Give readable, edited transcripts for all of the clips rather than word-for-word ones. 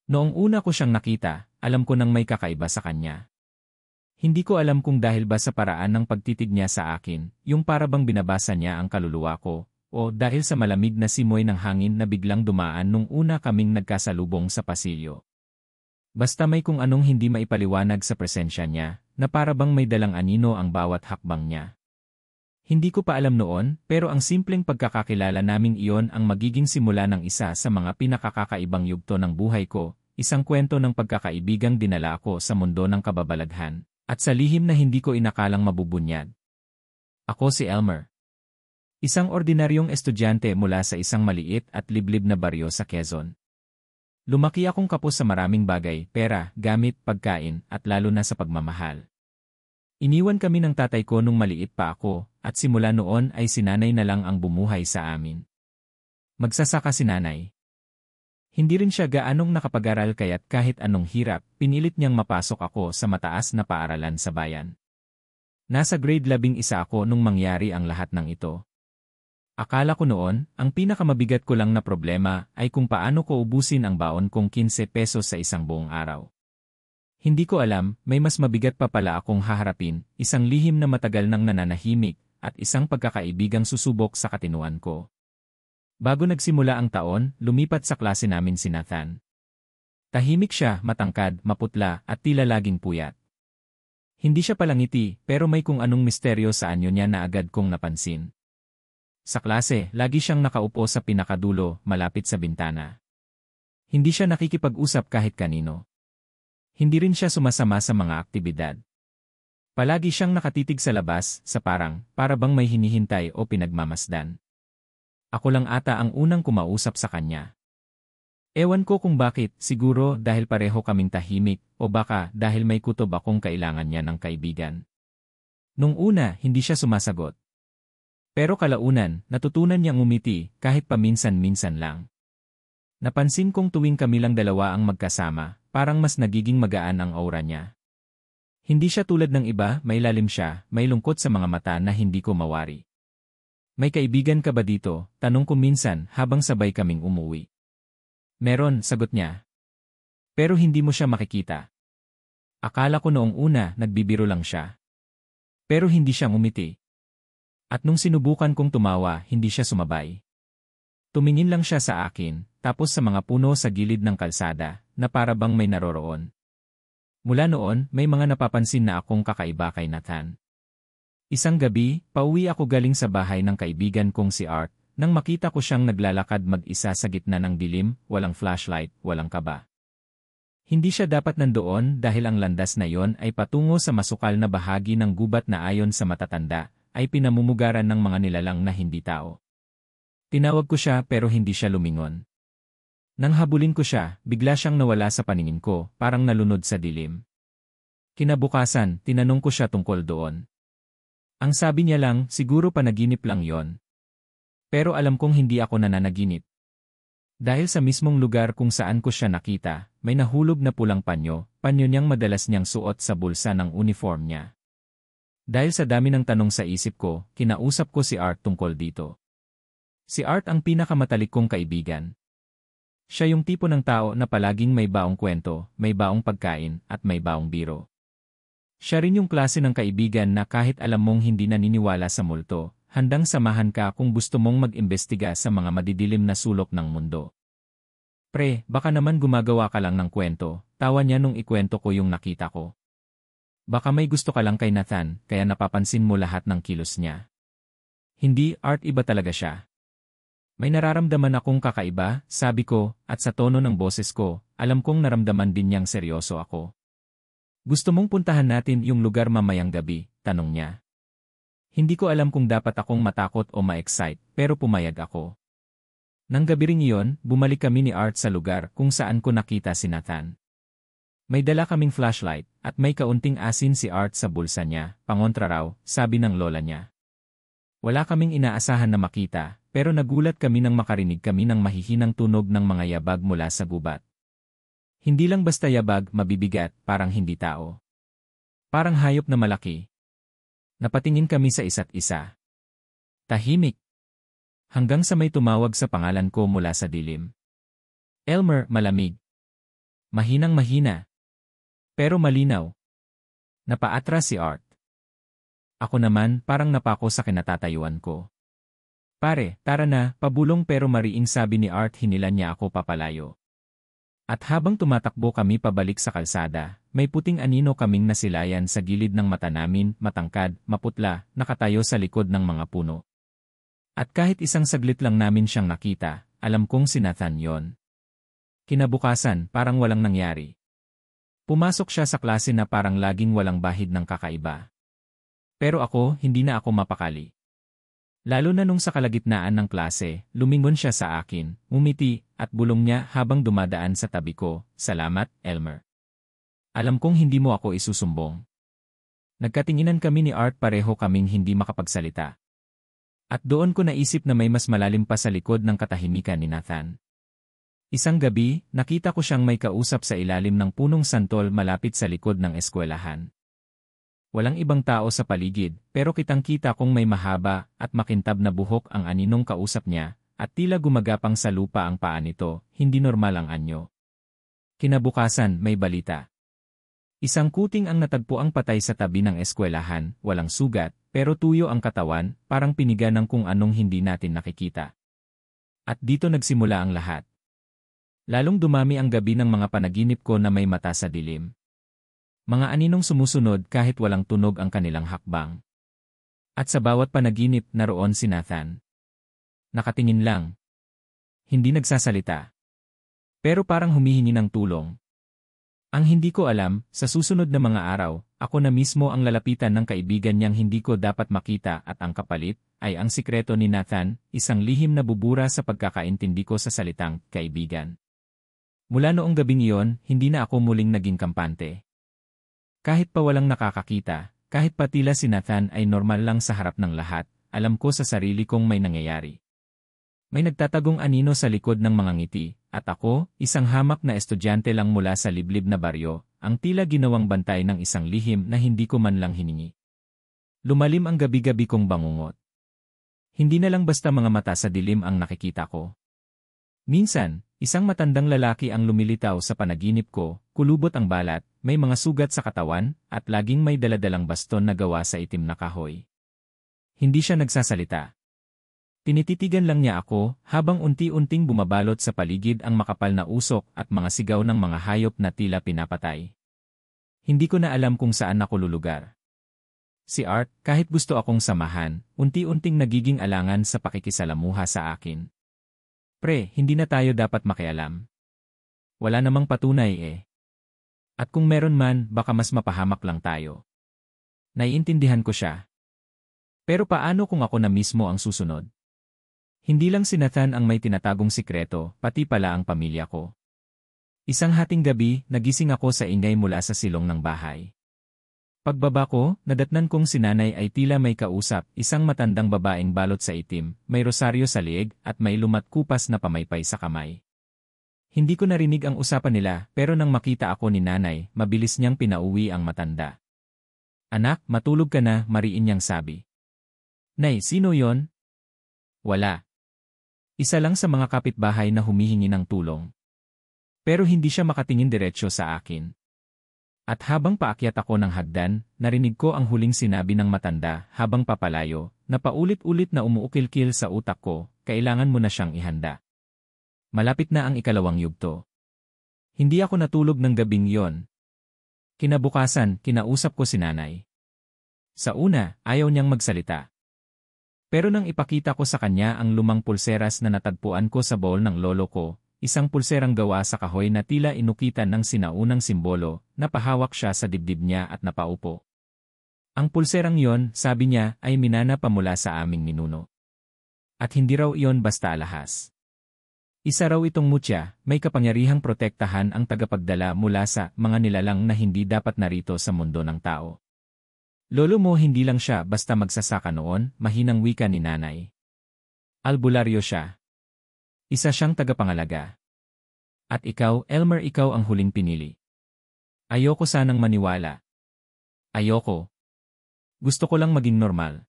Noong una ko siyang nakita, alam ko nang may kakaiba sa kanya. Hindi ko alam kung dahil ba sa paraan ng pagtitig niya sa akin, yung parabang binabasa niya ang kaluluwa ko, o dahil sa malamig na simoy ng hangin na biglang dumaan nung una kaming nagkasalubong sa pasilyo. Basta may kung anong hindi maipaliwanag sa presensya niya, na parabang may dalang anino ang bawat hakbang niya. Hindi ko pa alam noon, pero ang simpleng pagkakakilala naming iyon ang magiging simula ng isa sa mga pinakakakaibang yugto ng buhay ko, isang kwento ng pagkakaibigang dinala ko sa mundo ng kababalaghan. At sa lihim na hindi ko inakalang mabubunyag. Ako si Elmer. Isang ordinaryong estudyante mula sa isang maliit at liblib na baryo sa Quezon. Lumaki akong kapos sa maraming bagay, pera, gamit, pagkain, at lalo na sa pagmamahal. Iniwan kami ng tatay ko nung maliit pa ako, at simula noon ay si nanay na lang ang bumuhay sa amin. Magsasaka si nanay. Hindi rin siya gaanong nakapag-aral kaya't kahit anong hirap, pinilit niyang mapasok ako sa mataas na paaralan sa bayan. Nasa grade 11 ako nung mangyari ang lahat ng ito. Akala ko noon, ang pinakamabigat ko lang na problema ay kung paano ko ubusin ang baon kong 15 pesos sa isang buong araw. Hindi ko alam, may mas mabigat pa pala akong haharapin, isang lihim na matagal nang nananahimik, at isang pagkakaibigang susubok sa katinuan ko. Bago nagsimula ang taon, lumipat sa klase namin si Nathan. Tahimik siya, matangkad, maputla, at tila laging puyat. Hindi siya palangiti, pero may kung anong misteryo sa anyo niya na agad kong napansin. Sa klase, lagi siyang nakaupo sa pinakadulo, malapit sa bintana. Hindi siya nakikipag-usap kahit kanino. Hindi rin siya sumasama sa mga aktibidad. Palagi siyang nakatitig sa labas, sa para bang may hinihintay o pinagmamasdan. Ako lang ata ang unang kumausap sa kanya. Ewan ko kung bakit, siguro dahil pareho kaming tahimik, o baka dahil may kutob akong kailangan niya ng kaibigan. Nung una, hindi siya sumasagot. Pero kalaunan, natutunan niyang umiti, kahit paminsan-minsan lang. Napansin kong tuwing kami lang dalawa ang magkasama, parang mas nagiging magaan ang aura niya. Hindi siya tulad ng iba, may lalim siya, may lungkot sa mga mata na hindi ko mawari. May kaibigan ka ba dito? Tanong ko minsan habang sabay kaming umuwi. Meron, sagot niya. Pero hindi mo siya makikita. Akala ko noong una, nagbibiro lang siya. Pero hindi siya ngumiti. At nung sinubukan kong tumawa, hindi siya sumabay. Tumingin lang siya sa akin, tapos sa mga puno sa gilid ng kalsada, na para bang may naroroon. Mula noon, may mga napapansin na akong kakaiba kay Nathan. Isang gabi, pauwi ako galing sa bahay ng kaibigan kong si Art, nang makita ko siyang naglalakad mag-isa sa gitna ng dilim, walang flashlight, walang kaba. Hindi siya dapat nandoon dahil ang landas na yon ay patungo sa masukal na bahagi ng gubat na ayon sa matatanda, ay pinamumugaran ng mga nilalang na hindi tao. Tinawag ko siya pero hindi siya lumingon. Nang habulin ko siya, bigla siyang nawala sa paningin ko, parang nalunod sa dilim. Kinabukasan, tinanong ko siya tungkol doon. Ang sabi niya lang, siguro panaginip lang yon. Pero alam kong hindi ako nananaginip. Dahil sa mismong lugar kung saan ko siya nakita, may nahulog na pulang panyo niyang madalas niyang suot sa bulsa ng uniform niya. Dahil sa dami ng tanong sa isip ko, kinausap ko si Art tungkol dito. Si Art ang pinakamatalik kong kaibigan. Siya yung tipo ng tao na palaging may baong kwento, may baong pagkain, at may baong biro. Siya rin yung klase ng kaibigan na kahit alam mong hindi naniniwala sa multo, handang samahan ka kung gusto mong mag-imbestiga sa mga madidilim na sulok ng mundo. Pre, baka naman gumagawa ka lang ng kwento, tawa niya nung ikwento ko yung nakita ko. Baka may gusto ka lang kay Nathan, kaya napapansin mo lahat ng kilos niya. Hindi, Art, iba talaga siya. May nararamdaman akong kakaiba, sabi ko, at sa tono ng boses ko, alam kong naramdaman din niyang seryoso ako. Gusto mong puntahan natin yung lugar mamayang gabi, tanong niya. Hindi ko alam kung dapat akong matakot o ma-excite, pero pumayag ako. Nang gabi ring iyon, bumalik kami ni Art sa lugar kung saan ko nakita si Nathan. May dala kaming flashlight, at may kaunting asin si Art sa bulsa niya, pangontra raw, sabi ng lola niya. Wala kaming inaasahan na makita, pero nagulat kami nang makarinig kami ng mahihinang tunog ng mga yabag mula sa gubat. Hindi lang basta yabag, mabibigat, parang hindi tao. Parang hayop na malaki. Napatingin kami sa isa't isa. Tahimik. Hanggang sa may tumawag sa pangalan ko mula sa dilim. Elmer, malamig. Mahinang-mahina. Pero malinaw. Napaatras si Art. Ako naman parang napako sa kinatatayuan ko. Pare, tara na, pabulong pero mariing sabi ni Art hinilan niya ako papalayo. At habang tumatakbo kami pabalik sa kalsada, may puting anino kaming nasilayan sa gilid ng mata namin, matangkad, maputla, nakatayo sa likod ng mga puno. At kahit isang saglit lang namin siyang nakita, alam kong si Nathan yon. Kinabukasan, parang walang nangyari. Pumasok siya sa klase na parang laging walang bahid ng kakaiba. Pero ako, hindi na ako mapakali. Lalo na nung sa kalagitnaan ng klase, lumingon siya sa akin, ngumiti, at bulong niya habang dumadaan sa tabi ko, "Salamat, Elmer. Alam kong hindi mo ako isusumbong." Nagkatinginan kami ni Art pareho kaming hindi makapagsalita. At doon ko naisip na may mas malalim pa sa likod ng katahimikan ni Nathan. Isang gabi, nakita ko siyang may kausap sa ilalim ng punong santol malapit sa likod ng eskwelahan. Walang ibang tao sa paligid, pero kitang-kita kong may mahaba at makintab na buhok ang aninong kausap niya, at tila gumagapang sa lupa ang paa nito, hindi normal ang anyo. Kinabukasan, may balita. Isang kuting ang natagpuang patay sa tabi ng eskwelahan, walang sugat, pero tuyo ang katawan, parang piniga ng kung anong hindi natin nakikita. At dito nagsimula ang lahat. Lalong dumami ang gabi ng mga panaginip ko na may mata sa dilim. Mga aninong sumusunod kahit walang tunog ang kanilang hakbang. At sa bawat panaginip naroon si Nathan. Nakatingin lang. Hindi nagsasalita. Pero parang humihingi ng tulong. Ang hindi ko alam, sa susunod na mga araw, ako na mismo ang lalapitan ng kaibigan niyang hindi ko dapat makita at ang kapalit ay ang sikreto ni Nathan, isang lihim na bubura sa pagkakaintindi ko sa salitang kaibigan. Mula noong gabing iyon, hindi na ako muling naging kampante. Kahit pa walang nakakakita, kahit pa tila si Nathan ay normal lang sa harap ng lahat, alam ko sa sarili kong may nangyayari. May nagtatagong anino sa likod ng mga ngiti, at ako, isang hamak na estudyante lang mula sa liblib na baryo, ang tila ginawang bantay ng isang lihim na hindi ko man lang hiningi. Lumalim ang gabi-gabi kong bangungot. Hindi na lang basta mga mata sa dilim ang nakikita ko. Minsan, isang matandang lalaki ang lumilitaw sa panaginip ko, kulubot ang balat, may mga sugat sa katawan, at laging may daladalang baston na gawa sa itim na kahoy. Hindi siya nagsasalita. Tinititigan lang niya ako, habang unti-unting bumabalot sa paligid ang makapal na usok at mga sigaw ng mga hayop na tila pinapatay. Hindi ko na alam kung saan ako lulugar. Si Art, kahit gusto akong samahan, unti-unting nagiging alangan sa pakikisalamuha sa akin. Pre, hindi na tayo dapat makialam. Wala namang patunay eh. At kung meron man, baka mas mapahamak lang tayo. Naiintindihan ko siya. Pero paano kung ako na mismo ang susunod? Hindi lang si Nathan ang may tinatagong sikreto, pati pala ang pamilya ko. Isang hating gabi, nagising ako sa ingay mula sa silong ng bahay. Pagbaba ko, nadatnan kong si nanay ay tila may kausap, isang matandang babaeng balot sa itim, may rosaryo sa liig, at may lumatkupas na pamaypay sa kamay. Hindi ko narinig ang usapan nila, pero nang makita ako ni nanay, mabilis niyang pinauwi ang matanda. "Anak, matulog ka na," mariin niyang sabi. "Nay, sino yon?" "Wala. Isa lang sa mga kapitbahay na humihingi ng tulong." Pero hindi siya makatingin diretsyo sa akin. At habang paakyat ako ng hagdan, narinig ko ang huling sinabi ng matanda habang papalayo, na paulit-ulit na umuukil-kil sa utak ko, "Kailangan mo na siyang ihanda. Malapit na ang ikalawang yugto." Hindi ako natulog ng gabing yon. Kinabukasan, kinausap ko si nanay. Sa una, ayaw niyang magsalita. Pero nang ipakita ko sa kanya ang lumang pulseras na natagpuan ko sa bowl ng lolo ko, isang pulserang gawa sa kahoy na tila inukitan ng sinaunang simbolo, napahawak siya sa dibdib niya at napaupo. Ang pulserang yon, sabi niya, ay minana pa mula sa aming ninuno. At hindi raw iyon basta alahas. Isa raw itong mutya, may kapangyarihang protektahan ang tagapagdala mula sa mga nilalang na hindi dapat narito sa mundo ng tao. Lolo mo hindi lang siya basta magsasaka noon, mahinang wika ni nanay. Albularyo siya. Isa siyang tagapangalaga. At ikaw, Elmer, ikaw ang huling pinili. Ayoko sanang maniwala. Ayoko. Gusto ko lang maging normal.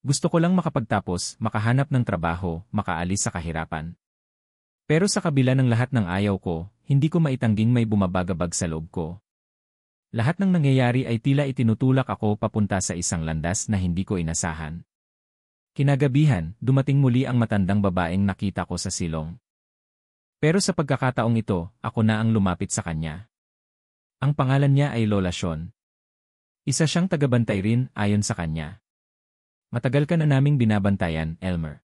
Gusto ko lang makapagtapos, makahanap ng trabaho, makaalis sa kahirapan. Pero sa kabila ng lahat ng ayaw ko, hindi ko maitangging may bumabagabag sa loob ko. Lahat ng nangyayari ay tila itinutulak ako papunta sa isang landas na hindi ko inasahan. Kinagabihan, dumating muli ang matandang babaeng nakita ko sa silong. Pero sa pagkakataong ito, ako na ang lumapit sa kanya. Ang pangalan niya ay Lola Sean. Isa siyang tagabantay rin ayon sa kanya. Matagal ka na naming binabantayan, Elmer.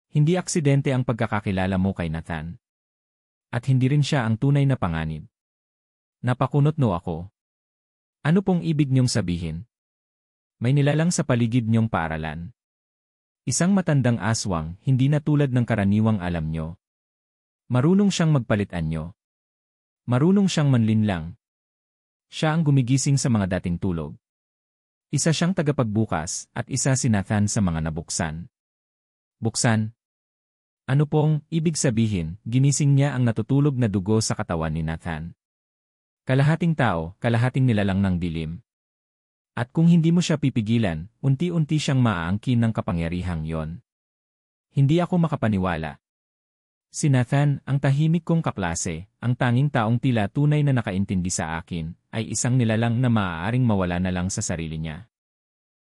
Hindi aksidente ang pagkakakilala mo kay Nathan. At hindi rin siya ang tunay na panganib. Napakunot no ako. Ano pong ibig niyong sabihin? May nilalang sa paligid niyong paaralan. Isang matandang aswang, hindi na tulad ng karaniwang alam nyo. Marunong siyang magpalit anyo. Marunong siyang manlinlang. Siya ang gumigising sa mga dating tulog. Isa siyang tagapagbukas at isa si Nathan sa mga nabuksan. Buksan? Ano pong ibig sabihin, ginising niya ang natutulog na dugo sa katawan ni Nathan. Kalahating tao, kalahating nilalang ng dilim. At kung hindi mo siya pipigilan, unti-unti siyang maaangkin ng kapangyarihang yon. Hindi ako makapaniwala. Si Nathan, ang tahimik kong kaklase, ang tanging taong tila tunay na nakaintindi sa akin, ay isang nilalang na maaaring mawala na lang sa sarili niya.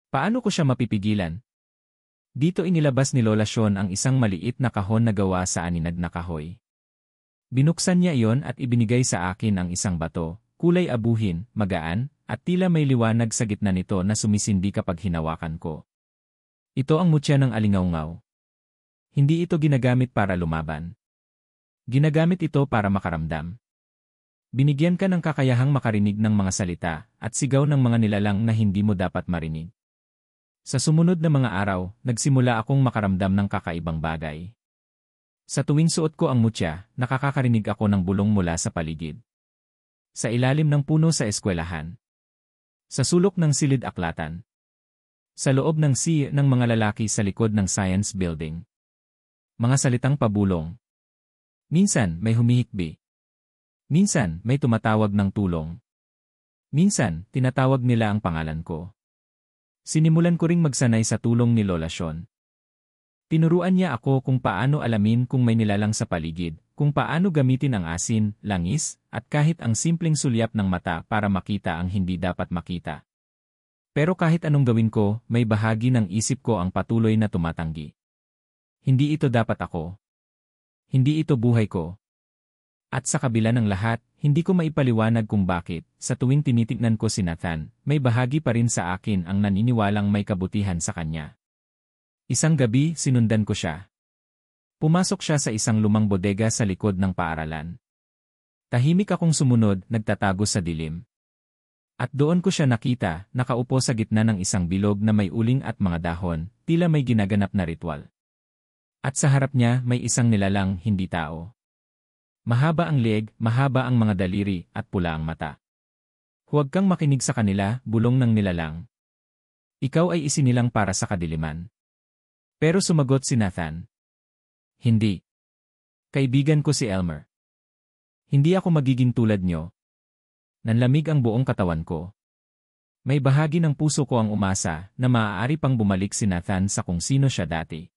Paano ko siya mapipigilan? Dito inilabas ni Lola Sean ang isang maliit na kahon na gawa sa aninag na kahoy. Binuksan niya iyon at ibinigay sa akin ang isang bato, kulay abuhin, magaan, at tila may liwanag sa gitna nito na sumisindi kapag hinawakan ko. Ito ang mutya ng alingaungaw. Hindi ito ginagamit para lumaban. Ginagamit ito para makaramdam. Binigyan ka ng kakayahang makarinig ng mga salita at sigaw ng mga nilalang na hindi mo dapat marinig. Sa sumunod na mga araw, nagsimula akong makaramdam ng kakaibang bagay. Sa tuwing suot ko ang mutya, nakakarinig ako ng bulong mula sa paligid. Sa ilalim ng puno sa eskwelahan. Sa sulok ng silid-aklatan. Sa loob ng ng mga lalaki sa likod ng science building. Mga salitang pabulong. Minsan may humihikbi. Minsan may tumatawag ng tulong. Minsan, tinatawag nila ang pangalan ko. Sinimulan ko ring magsanay sa tulong ni Lola Sean. Tinuruan niya ako kung paano alamin kung may nilalang sa paligid, kung paano gamitin ang asin, langis, at kahit ang simpleng sulyap ng mata para makita ang hindi dapat makita. Pero kahit anong gawin ko, may bahagi ng isip ko ang patuloy na tumatanggi. Hindi ito dapat ako. Hindi ito buhay ko. At sa kabila ng lahat, hindi ko maipaliwanag kung bakit, sa tuwing tinitignan ko si Nathan, may bahagi pa rin sa akin ang naniniwalang may kabutihan sa kanya. Isang gabi, sinundan ko siya. Pumasok siya sa isang lumang bodega sa likod ng paaralan. Tahimik akong sumunod, nagtatago sa dilim. At doon ko siya nakita, nakaupo sa gitna ng isang bilog na may uling at mga dahon, tila may ginaganap na ritual. At sa harap niya may isang nilalang hindi tao. Mahaba ang leeg, mahaba ang mga daliri, at pula ang mata. Huwag kang makinig sa kanila, bulong ng nilalang. Ikaw ay isinilang para sa kadiliman. Pero sumagot si Nathan. Hindi. Kaibigan ko si Elmer. Hindi ako magiging tulad nyo. Nanlamig ang buong katawan ko. May bahagi ng puso ko ang umasa na maaari pang bumalik si Nathan sa kung sino siya dati.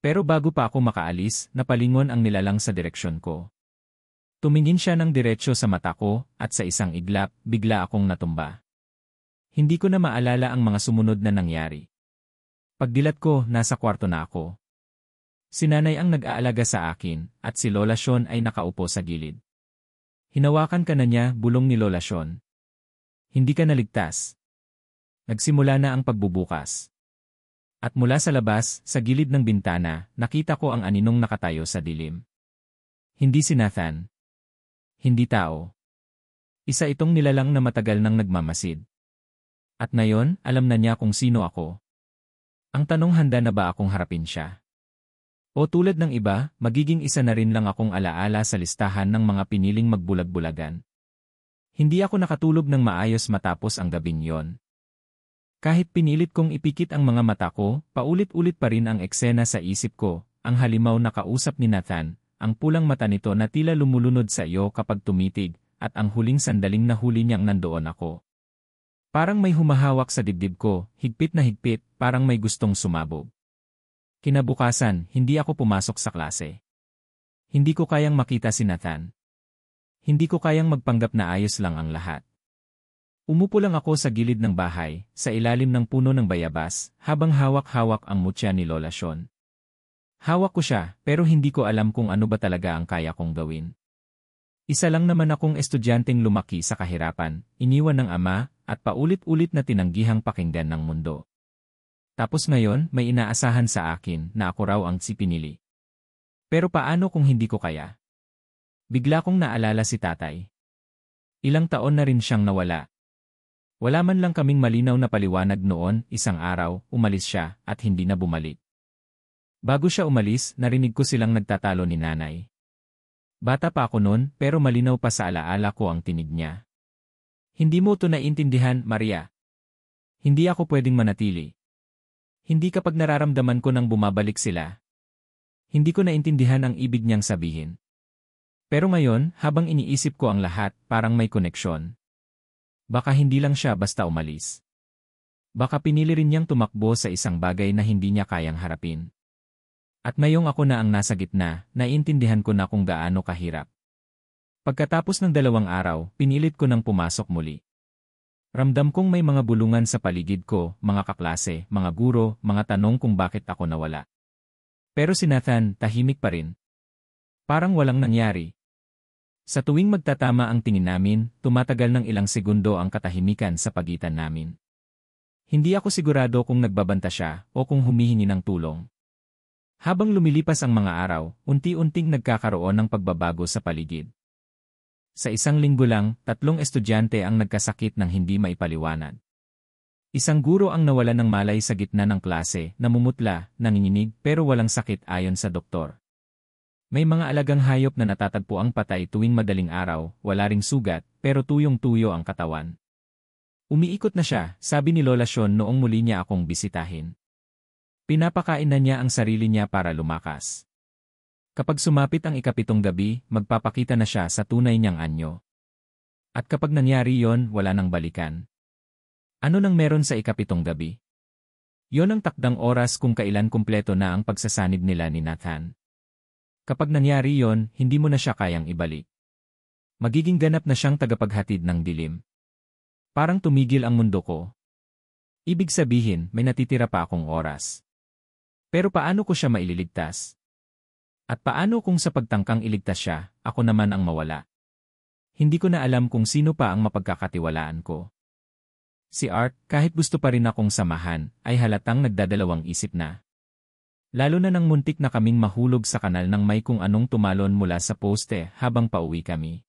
Pero bago pa ako makaalis, napalingon ang nilalang sa direksyon ko. Tumingin siya ng diretsyo sa mata ko at sa isang iglap, bigla akong natumba. Hindi ko na maalala ang mga sumunod na nangyari. Pagdilat ko, nasa kwarto na ako. Si nanay ang nag-aalaga sa akin, at si Lola Sean ay nakaupo sa gilid. Hinawakan ka na niya, bulong ni Lola Sean. Hindi ka naligtas. Nagsimula na ang pagbubukas. At mula sa labas, sa gilid ng bintana, nakita ko ang aninong nakatayo sa dilim. Hindi si Nathan. Hindi tao. Isa itong nilalang na matagal nang nagmamasid. At ngayon, alam na niya kung sino ako. Ang tanong, handa na ba akong harapin siya? O tulad ng iba, magiging isa na rin lang akong alaala sa listahan ng mga piniling magbulag-bulagan. Hindi ako nakatulog ng maayos matapos ang gabing yon. Kahit pinilit kong ipikit ang mga mata ko, paulit-ulit pa rin ang eksena sa isip ko, ang halimaw na kausap ni Nathan, ang pulang mata nito na tila lumulunod sa iyo kapag tumitig, at ang huling sandaling nahuli niyang nandoon ako. Parang may humahawak sa dibdib ko, higpit na higpit, parang may gustong sumabog. Kinabukasan, hindi ako pumasok sa klase. Hindi ko kayang makita si Nathan. Hindi ko kayang magpanggap na ayos lang ang lahat. Umupo lang ako sa gilid ng bahay, sa ilalim ng puno ng bayabas, habang hawak-hawak ang mutya ni Lola Sean. Hawak ko siya, pero hindi ko alam kung ano ba talaga ang kaya kong gawin. Isa lang naman akong estudyanteng lumaki sa kahirapan, iniwan ng ama, at paulit-ulit na tinanggihang pakinggan ng mundo. Tapos ngayon, may inaasahan sa akin na ako raw ang pinili. Pero paano kung hindi ko kaya? Bigla kong naalala si tatay. Ilang taon na rin siyang nawala. Wala man lang kaming malinaw na paliwanag noon, isang araw, umalis siya, at hindi na bumalik. Bago siya umalis, narinig ko silang nagtatalo ni nanay. Bata pa ako noon, pero malinaw pa sa alaala ko ang tinig niya. Hindi mo to naiintindihan, Maria. Hindi ako pwedeng manatili. Hindi kapag nararamdaman ko nang bumabalik sila. Hindi ko naintindihan ang ibig niyang sabihin. Pero ngayon, habang iniisip ko ang lahat, parang may koneksyon. Baka hindi lang siya basta umalis. Baka pinili rin niyang tumakbo sa isang bagay na hindi niya kayang harapin. At ngayong ako na ang nasa gitna, naiintindihan ko na kung gaano kahirap. Pagkatapos ng 2 araw, pinilit ko nang pumasok muli. Ramdam kong may mga bulungan sa paligid ko, mga kaklase, mga guro, mga tanong kung bakit ako nawala. Pero si Nathan, tahimik pa rin. Parang walang nangyari. Sa tuwing magtatama ang tingin namin, tumatagal ng ilang segundo ang katahimikan sa pagitan namin. Hindi ako sigurado kung nagbabanta siya o kung humihingi ng tulong. Habang lumilipas ang mga araw, unti-unting nagkakaroon ng pagbabago sa paligid. Sa isang linggo lang, 3 estudyante ang nagkasakit ng hindi maipaliwanag. Isang guro ang nawalan ng malay sa gitna ng klase, namumutla, nanginginig pero walang sakit ayon sa doktor. May mga alagang hayop na natatagpuang patay tuwing madaling araw, wala ring sugat, pero tuyong-tuyo ang katawan. Umiikot na siya, sabi ni Lola Sean noong muli niya akong bisitahin. Pinapakain na niya ang sarili niya para lumakas. Kapag sumapit ang 7 gabi, magpapakita na siya sa tunay niyang anyo. At kapag nangyari yon, wala nang balikan. Ano nang meron sa 7 gabi? Yon ang takdang oras kung kailan kumpleto na ang pagsasanib nila ni Nathan. Kapag nangyari yon, hindi mo na siya kayang ibalik. Magiging ganap na siyang tagapaghatid ng dilim. Parang tumigil ang mundo ko. Ibig sabihin, may natitira pa akong oras. Pero paano ko siya maililigtas? At paano kung sa pagtangkang iligtas siya, ako naman ang mawala? Hindi ko na alam kung sino pa ang mapagkakatiwalaan ko. Si Art, kahit gusto pa rin akong samahan, ay halatang nagdadalawang isip na. Lalo na nang muntik na kaming mahulog sa kanal ng may kung anong tumalon mula sa poste habang pauwi kami.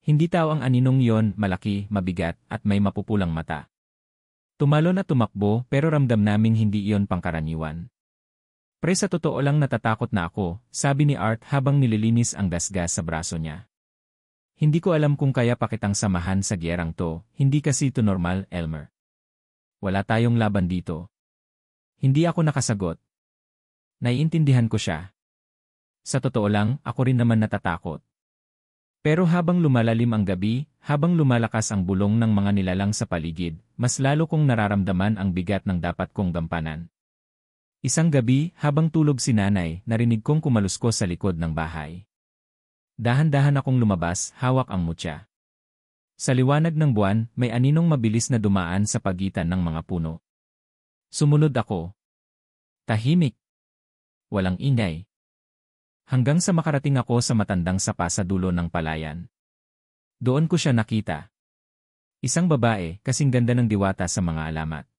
Hindi tao ang aninong yon, malaki, mabigat, at may mapupulang mata. Tumalon at tumakbo pero ramdam naming hindi iyon pangkaraniwan. Pre sa totoo lang natatakot na ako, sabi ni Art habang nililinis ang gasgas sa braso niya. Hindi ko alam kung kaya pa kitang samahan sa giyerang to, hindi kasi ito normal, Elmer. Wala tayong laban dito. Hindi ako nakasagot. Naiintindihan ko siya. Sa totoo lang, ako rin naman natatakot. Pero habang lumalalim ang gabi, habang lumalakas ang bulong ng mga nilalang sa paligid, mas lalo kong nararamdaman ang bigat ng dapat kong gampanan. Isang gabi, habang tulog si nanay, narinig kong kumaluskos sa likod ng bahay. Dahan-dahan akong lumabas, hawak ang mutya. Sa liwanag ng buwan, may aninong mabilis na dumaan sa pagitan ng mga puno. Sumunod ako. Tahimik. Walang ingay. Hanggang sa makarating ako sa matandang sapa sa dulo ng palayan. Doon ko siya nakita. Isang babae, kasing ganda ng diwata sa mga alamat.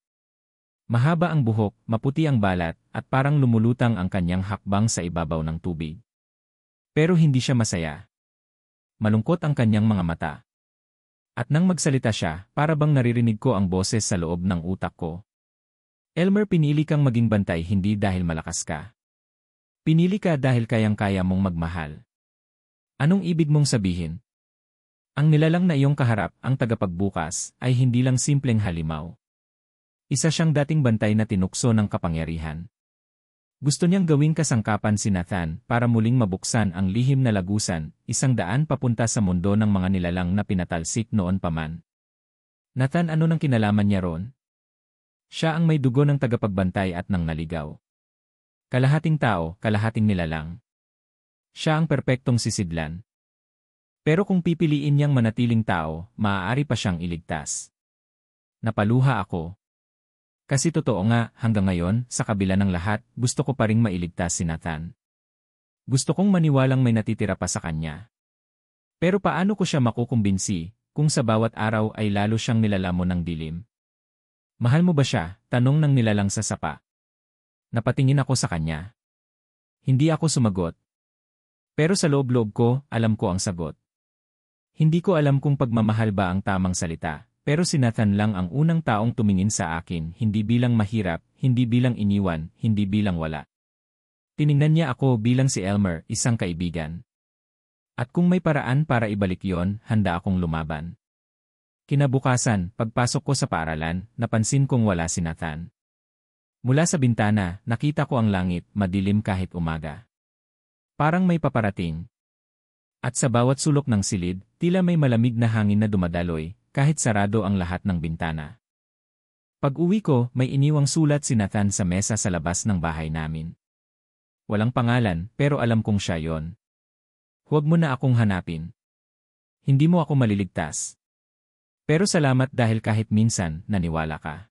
Mahaba ang buhok, maputi ang balat, at parang lumulutang ang kanyang hakbang sa ibabaw ng tubig. Pero hindi siya masaya. Malungkot ang kanyang mga mata. At nang magsalita siya, para bang naririnig ko ang boses sa loob ng utak ko. Elmer, pinili kang maging bantay hindi dahil malakas ka. Pinili ka dahil kayang-kaya mong magmahal. Anong ibig mong sabihin? Ang nilalang na iyong kaharap, ang tagapagbukas, ay hindi lang simpleng halimaw. Isa siyang dating bantay na tinukso ng kapangyarihan. Gusto niyang gawing kasangkapan si Nathan para muling mabuksan ang lihim na lagusan, 100 papunta sa mundo ng mga nilalang na pinatalsik noon pa man. Nathan, ano nang kinalaman niya ron? Siya ang may dugo ng tagapagbantay at nang naligaw. Kalahating tao, kalahating nilalang. Siya ang perpektong sisidlan. Pero kung pipiliin niyang manatiling tao, maaari pa siyang iligtas. Napaluha ako. Kasi totoo nga, hanggang ngayon, sa kabila ng lahat, gusto ko pa ring mailigtas si Nathan. Gusto kong maniwalang may natitira pa sa kanya. Pero paano ko siya makukumbinsi, kung sa bawat araw ay lalo siyang nilalamon ng dilim? Mahal mo ba siya? Tanong ng nilalang sa sapa. Napatingin ako sa kanya. Hindi ako sumagot. Pero sa loob-loob ko, alam ko ang sagot. Hindi ko alam kung pagmamahal ba ang tamang salita. Pero si Nathan lang ang unang taong tumingin sa akin, hindi bilang mahirap, hindi bilang iniwan, hindi bilang wala. Tiningnan niya ako bilang si Elmer, isang kaibigan. At kung may paraan para ibalik yon, handa akong lumaban. Kinabukasan, pagpasok ko sa paaralan, napansin kong wala si Nathan. Mula sa bintana, nakita ko ang langit, madilim kahit umaga. Parang may paparating. At sa bawat sulok ng silid, tila may malamig na hangin na dumadaloy, kahit sarado ang lahat ng bintana. Pag-uwi ko, may iniwang sulat si Nathan sa mesa sa labas ng bahay namin. Walang pangalan, pero alam kong siya yon. Huwag mo na akong hanapin. Hindi mo ako maliligtas. Pero salamat dahil kahit minsan, naniwala ka.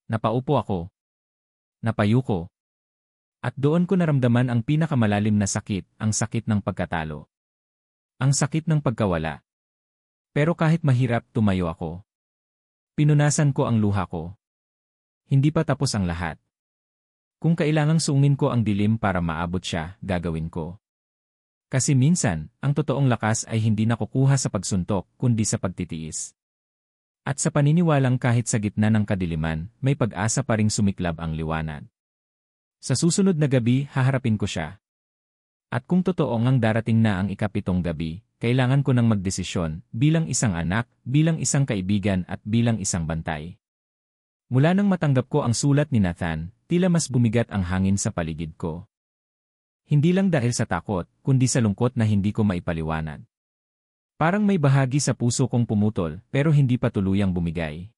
Napaupo ako. Napayuko. At doon ko naramdaman ang pinakamalalim na sakit, ang sakit ng pagkatalo. Ang sakit ng pagkawala. Pero kahit mahirap, tumayo ako. Pinunasan ko ang luha ko. Hindi pa tapos ang lahat. Kung kailangang sungin ko ang dilim para maabot siya, gagawin ko. Kasi minsan, ang totoong lakas ay hindi nakukuha sa pagsuntok, kundi sa pagtitiis. At sa paniniwalang kahit sa gitna ng kadiliman, may pag-asa pa ring sumiklab ang liwanag. Sa susunod na gabi, haharapin ko siya. At kung totoo ngang darating na ang ikapitong gabi, kailangan ko nang magdesisyon, bilang isang anak, bilang isang kaibigan at bilang isang bantay. Mula nang matanggap ko ang sulat ni Nathan, tila mas bumigat ang hangin sa paligid ko. Hindi lang dahil sa takot, kundi sa lungkot na hindi ko maipaliwanag. Parang may bahagi sa puso kong pumutol, pero hindi pa tuluyang bumigay.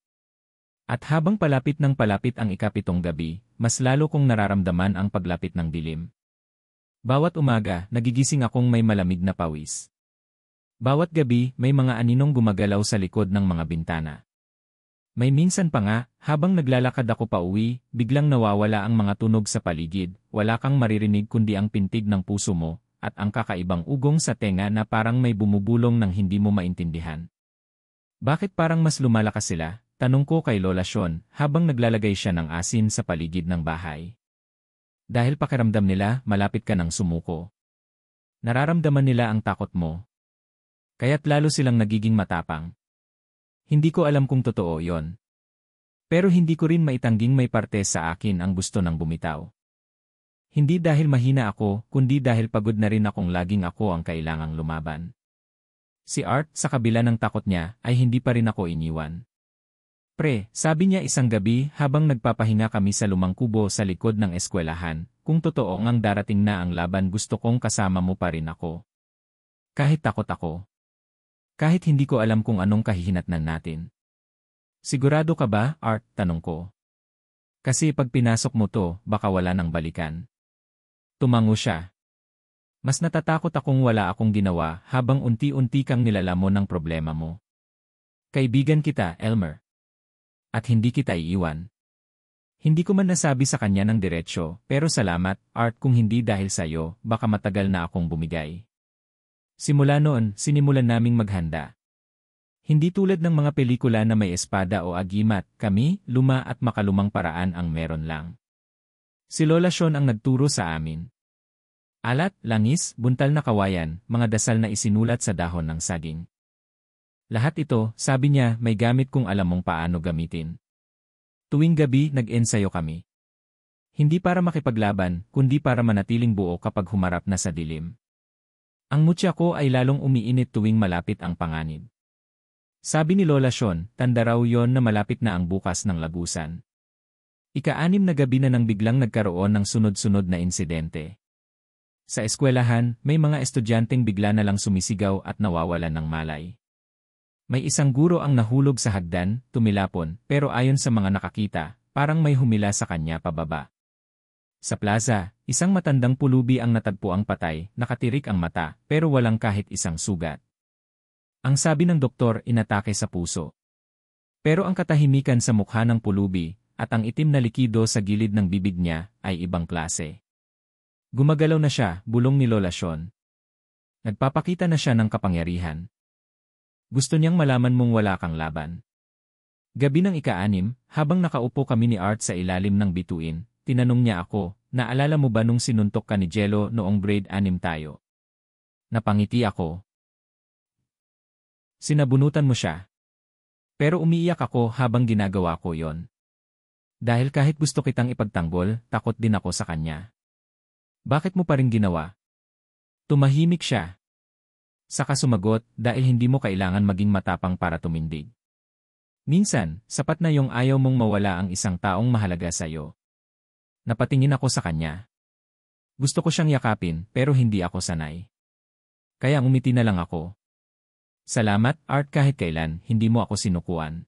At habang palapit ng palapit ang ikapitong gabi, mas lalo kong nararamdaman ang paglapit ng dilim. Bawat umaga, nagigising akong may malamig na pawis. Bawat gabi, may mga aninong gumagalaw sa likod ng mga bintana. May minsan pa nga, habang naglalakad ako pa uwi, biglang nawawala ang mga tunog sa paligid, wala kang maririnig kundi ang pintig ng puso mo, at ang kakaibang ugong sa tenga na parang may bumubulong ng hindi mo maintindihan. Bakit parang mas lumalakas sila? Tanong ko kay Lola Sean, habang naglalagay siya ng asin sa paligid ng bahay. Dahil pakiramdam nila, malapit ka ng sumuko. Nararamdaman nila ang takot mo. Kaya't lalo silang nagiging matapang. Hindi ko alam kung totoo yon. Pero hindi ko rin maitangging may parte sa akin ang gusto ng bumitaw. Hindi dahil mahina ako, kundi dahil pagod na rin akong laging ako ang kailangang lumaban. Si Art, sa kabila ng takot niya, ay hindi pa rin ako iniwan. Pre, sabi niya isang gabi habang nagpapahinga kami sa lumang kubo sa likod ng eskwelahan, kung totoo ngang darating na ang laban gusto kong kasama mo pa rin ako. Kahit takot ako. Kahit hindi ko alam kung anong kahihinatnan natin. Sigurado ka ba, Art? Tanong ko. Kasi pag pinasok mo to, baka wala nang balikan. Tumango siya. Mas natatakot akong wala akong ginawa habang unti-unti kang nilalamon ng problema mo. Kaibigan kita, Elmer. At hindi kita iiwan. Hindi ko man nasabi sa kanya ng diretsyo, pero salamat, Art, kung hindi dahil sa'yo, baka matagal na akong bumigay. Simula noon, sinimulan naming maghanda. Hindi tulad ng mga pelikula na may espada o agimat, kami, luma at makalumang paraan ang meron lang. Si Lola Sean ang nagturo sa amin. Alat, langis, buntal na kawayan, mga dasal na isinulat sa dahon ng saging. Lahat ito, sabi niya, may gamit kung alam mong paano gamitin. Tuwing gabi, nag-ensayo kami. Hindi para makipaglaban, kundi para manatiling buo kapag humarap na sa dilim. Ang mutya ko ay lalong umiinit tuwing malapit ang panganib. Sabi ni Lola Sean, tanda raw yon na malapit na ang bukas ng lagusan. Ika-6 na gabi na nang biglang nagkaroon ng sunod-sunod na insidente. Sa eskwelahan, may mga estudyanteng bigla na lang sumisigaw at nawawalan ng malay. May isang guro ang nahulog sa hagdan, tumilapon, pero ayon sa mga nakakita, parang may humila sa kanya pababa. Sa plaza, isang matandang pulubi ang natagpuang patay, nakatirik ang mata, pero walang kahit isang sugat. Ang sabi ng doktor inatake sa puso. Pero ang katahimikan sa mukha ng pulubi at ang itim na likido sa gilid ng bibig niya ay ibang klase. Gumagalaw na siya, bulong ni Lola Sean. Nagpapakita na siya ng kapangyarihan. Gusto niyang malaman mong wala kang laban. Gabi ng ika-6, habang nakaupo kami ni Art sa ilalim ng bituin, tinanong niya ako, naalala mo ba nung sinuntok ka ni Jello noong grade 6 tayo? Napangiti ako. Sinabunutan mo siya. Pero umiiyak ako habang ginagawa ko yon. Dahil kahit gusto kitang ipagtanggol, takot din ako sa kanya. Bakit mo pa rin ginawa? Tumahimik siya. Saka sumagot, dahil hindi mo kailangan maging matapang para tumindig. Minsan, sapat na yung ayaw mong mawala ang isang taong mahalaga sa'yo. Napatingin ako sa kanya. Gusto ko siyang yakapin, pero hindi ako sanay. Kaya umiti na lang ako. Salamat, Art, kahit kailan, hindi mo ako sinukuan.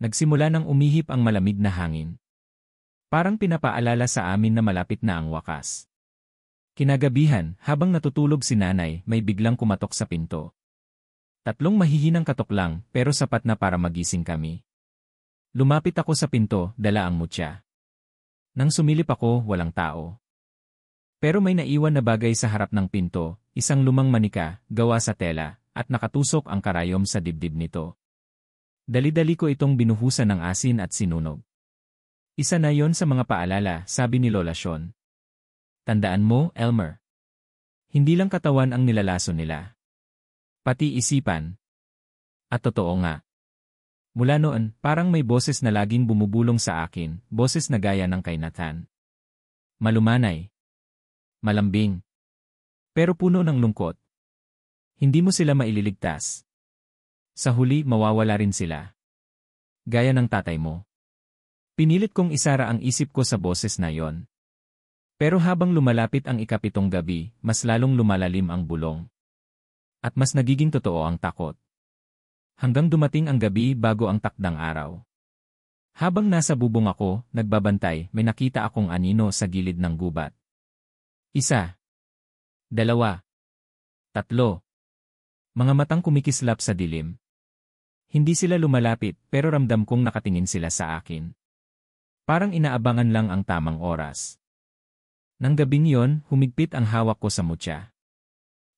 Nagsimula nang umihip ang malamig na hangin. Parang pinapaalala sa amin na malapit na ang wakas. Kinagabihan, habang natutulog si nanay, may biglang kumatok sa pinto. 3 mahihinang katok lang, pero sapat na para magising kami. Lumapit ako sa pinto, dala ang mutya. Nang sumilip ako, walang tao. Pero may naiwan na bagay sa harap ng pinto, isang lumang manika, gawa sa tela, at nakatusok ang karayom sa dibdib nito. Dali-dali ko itong binuhusan ng asin at sinunog. Isa na yon sa mga paalala, sabi ni Lola Sean. Tandaan mo, Elmer. Hindi lang katawan ang nilalaso nila. Pati isipan. At totoo nga. Mula noon, parang may boses na laging bumubulong sa akin, boses na gaya ng kay Nathan. Malumanay. Malambing. Pero puno ng lungkot. Hindi mo sila maililigtas. Sa huli, mawawala rin sila. Gaya ng tatay mo. Pinilit kong isara ang isip ko sa boses na yon. Pero habang lumalapit ang ika-7 gabi, mas lalong lumalalim ang bulong. At mas nagiging totoo ang takot. Hanggang dumating ang gabi bago ang takdang araw. Habang nasa bubong ako, nagbabantay, may nakita akong anino sa gilid ng gubat. 1, 2, 3. Mga matang kumikislap sa dilim. Hindi sila lumalapit, pero ramdam kong nakatingin sila sa akin. Parang inaabangan lang ang tamang oras. Nang gabing yon, humigpit ang hawak ko sa mutya.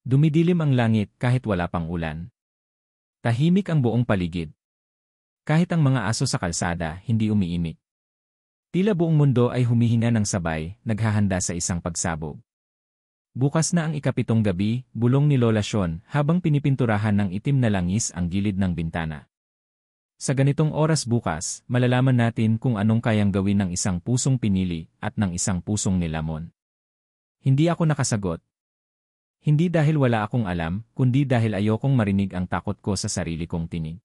Dumidilim ang langit kahit wala pang ulan. Tahimik ang buong paligid. Kahit ang mga aso sa kalsada, hindi umiimik. Tila buong mundo ay humihinga ng sabay, naghahanda sa isang pagsabog. Bukas na ang ika-7 gabi, bulong ni Lola Sean habang pinipinturahan ng itim na langis ang gilid ng bintana. Sa ganitong oras bukas, malalaman natin kung anong kayang gawin ng isang pusong pinili at ng isang pusong nilamon. Hindi ako nakasagot. Hindi dahil wala akong alam, kundi dahil ayokong marinig ang takot ko sa sarili kong tinig.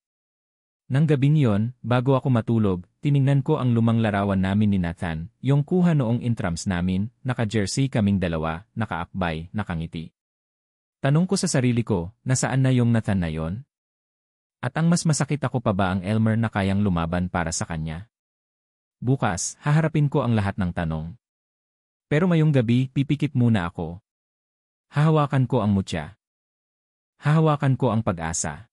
Nang gabing yon, bago ako matulog, tiningnan ko ang lumang larawan namin ni Nathan, yung kuha noong intrams namin, naka-jersey kaming dalawa, nakaakbay, nakangiti. Tanong ko sa sarili ko, nasaan na yung Nathan na yon? At ang mas masakit, ako pa ba ang Elmer na kayang lumaban para sa kanya? Bukas, haharapin ko ang lahat ng tanong. Pero ngayong gabi, pipikit muna ako. Hahawakan ko ang mutya. Hahawakan ko ang pag-asa.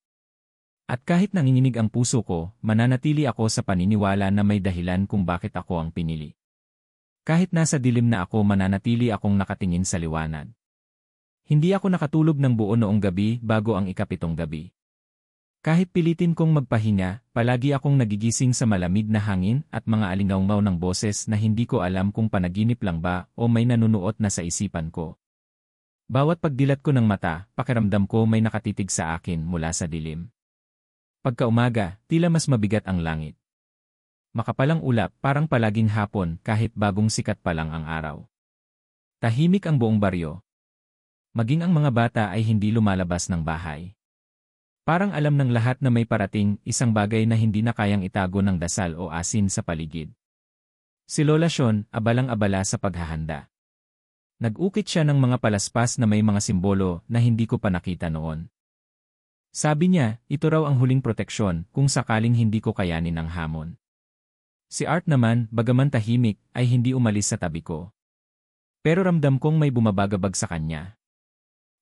At kahit nanginginig ang puso ko, mananatili ako sa paniniwala na may dahilan kung bakit ako ang pinili. Kahit nasa dilim na ako, mananatili akong nakatingin sa liwanag. Hindi ako nakatulog ng buo noong gabi bago ang ika-7 gabi. Kahit pilitin kong magpahinga, palagi akong nagigising sa malamig na hangin at mga alingaungaw ng boses na hindi ko alam kung panaginip lang ba o may nanunuot na sa isipan ko. Bawat pagdilat ko ng mata, pakiramdam ko may nakatitig sa akin mula sa dilim. Pagkaumaga, tila mas mabigat ang langit. Makapalang ulap, parang palaging hapon kahit bagong sikat pa lang ang araw. Tahimik ang buong baryo. Maging ang mga bata ay hindi lumalabas ng bahay. Parang alam ng lahat na may parating, isang bagay na hindi na kayang itago ng dasal o asin sa paligid. Si Lola Sean, abalang-abala sa paghahanda. Nag-ukit siya ng mga palaspas na may mga simbolo na hindi ko pa nakita noon. Sabi niya, ito raw ang huling proteksyon kung sakaling hindi ko kayanin ang hamon. Si Art naman, bagaman tahimik, ay hindi umalis sa tabi ko. Pero ramdam kong may bumabagabag sa kanya.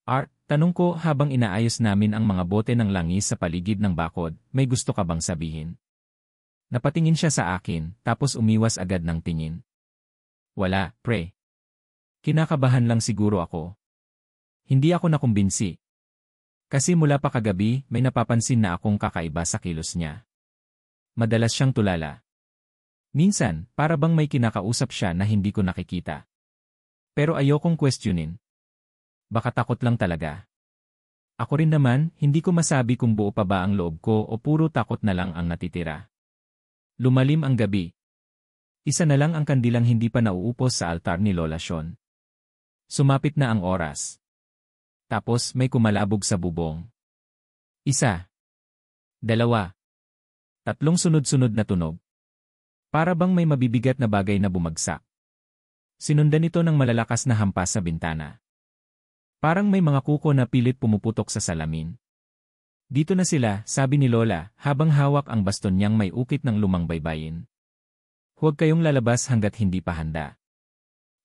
Art, Tanong ko habang inaayos namin ang mga bote ng langis sa paligid ng bakod, may gusto ka bang sabihin? Napatingin siya sa akin, tapos umiwas agad ng tingin. Wala, pre. Kinakabahan lang siguro ako. Hindi ako nakumbinsi. Kasi mula pa kagabi, may napapansin na akong kakaiba sa kilos niya. Madalas siyang tulala. Minsan, para bang may kinakausap siya na hindi ko nakikita. Pero ayokong questionin. Baka takot lang talaga. Ako rin naman, hindi ko masabi kung buo pa ba ang loob ko o puro takot na lang ang natitira. Lumalim ang gabi. Isa na lang ang kandilang hindi pa nauupos sa altar ni Lola Sean. Sumapit na ang oras. Tapos may kumalabog sa bubong. Isa. Dalawa. Tatlong sunod-sunod na tunog. Para bang may mabibigat na bagay na bumagsak. Sinundan ito ng malalakas na hampas sa bintana. Parang may mga kuko na pilit pumuputok sa salamin. Dito na sila, sabi ni Lola, habang hawak ang baston niyang may ukit ng lumang baybayin. Huwag kayong lalabas hanggat hindi pa handa.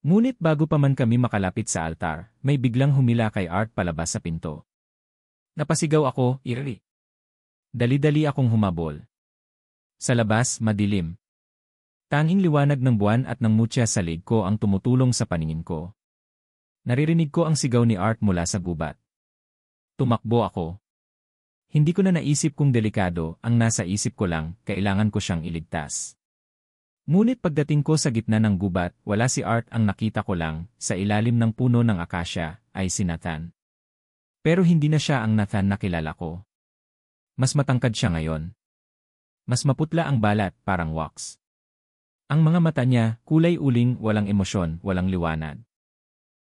Ngunit bago pa man kami makalapit sa altar, may biglang humila kay Art palabas sa pinto. Napasigaw ako, iri. Dali-dali akong humabol. Sa labas, madilim. Tanging liwanag ng buwan at ng mutya sa lig ko ang tumutulong sa paningin ko. Naririnig ko ang sigaw ni Art mula sa gubat. Tumakbo ako. Hindi ko na naisip kung delikado, ang nasa isip ko lang, kailangan ko siyang iligtas. Ngunit pagdating ko sa gitna ng gubat, wala si Art, ang nakita ko lang, sa ilalim ng puno ng akasya, ay si Nathan. Pero hindi na siya ang Nathan na kilala ko. Mas matangkad siya ngayon. Mas maputla ang balat, parang wax. Ang mga mata niya, kulay uling, walang emosyon, walang liwanag.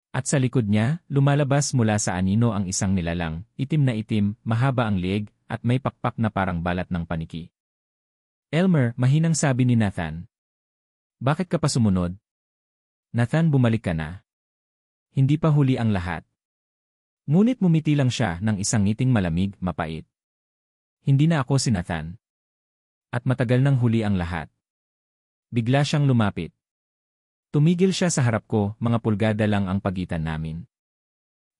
At sa likod niya, lumalabas mula sa anino ang isang nilalang, itim na itim, mahaba ang lieg, at may pakpak na parang balat ng paniki. Elmer, mahinang sabi ni Nathan. Bakit ka pa sumunod? Nathan, bumalik ka na. Hindi pa huli ang lahat. Ngunit mumiti lang siya ng isang ngiting malamig, mapait. Hindi na ako si Nathan. At matagal nang huli ang lahat. Bigla siyang lumapit. Tumigil siya sa harap ko, mga pulgada lang ang pagitan namin.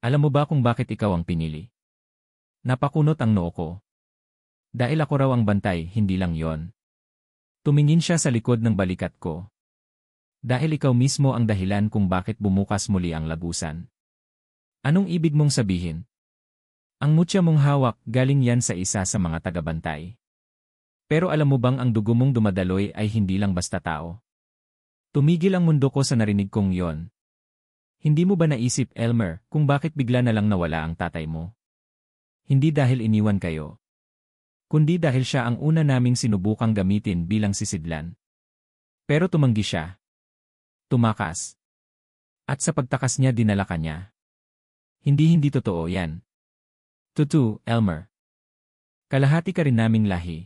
Alam mo ba kung bakit ikaw ang pinili? Napakunot ang noo ko. Dahil ako raw ang bantay, hindi lang yon. Tumingin siya sa likod ng balikat ko. Dahil ikaw mismo ang dahilan kung bakit bumukas muli ang lagusan. Anong ibig mong sabihin? Ang mutya mong hawak, galing yan sa isa sa mga tagabantay. Pero alam mo bang ang dugo mong dumadaloy ay hindi lang basta tao? Tumigil ang mundo ko sa narinig kong yon. Hindi mo ba naisip, Elmer, kung bakit bigla na lang nawala ang tatay mo? Hindi dahil iniwan kayo. Kundi dahil siya ang una naming sinubukang gamitin bilang sisidlan. Pero tumanggi siya. Tumakas. At sa pagtakas niya dinala ka niya. Hindi totoo yan. Totoo, Elmer. Kalahati ka rin naming lahi.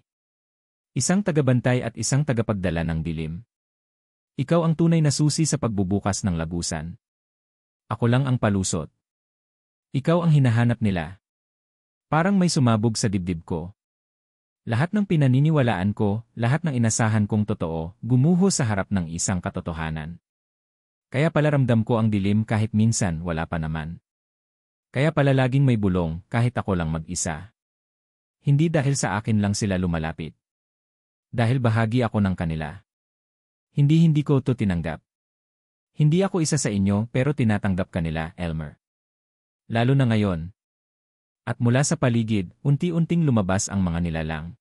Isang tagabantay at isang tagapagdala ng dilim. Ikaw ang tunay na susi sa pagbubukas ng lagusan. Ako lang ang palusot. Ikaw ang hinahanap nila. Parang may sumabog sa dibdib ko. Lahat ng pinaniniwalaan ko, lahat ng inasahan kong totoo, gumuho sa harap ng isang katotohanan. Kaya pala ramdam ko ang dilim kahit minsan wala pa naman. Kaya pala laging may bulong kahit ako lang mag-isa. Hindi dahil sa akin lang sila lumalapit. Dahil bahagi ako ng kanila. Hindi ko to tinanggap. Hindi ako isa sa inyo pero tinatanggap ka nila, Elmer. Lalo na ngayon. At mula sa paligid, unti-unting lumabas ang mga nilalang.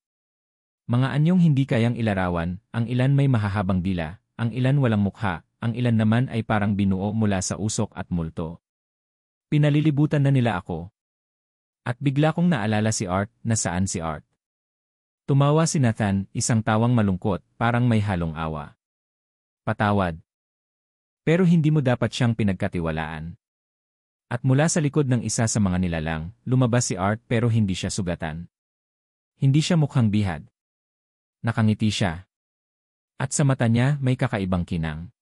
Mga anyong hindi kayang ilarawan, ang ilan may mahahabang dila, ang ilan walang mukha, ang ilan naman ay parang binuo mula sa usok at multo. Pinalilibutan na nila ako. At bigla kong naalala si Art, nasaan si Art. Tumawa si Nathan, isang tawang malungkot, parang may halong awa. Patawad. Pero hindi mo dapat siyang pinagkatiwalaan. At mula sa likod ng isa sa mga nilalang, lumabas si Art pero hindi siya sugatan. Hindi siya mukhang bihag. Nakangiti siya. At sa mata niya may kakaibang kinang.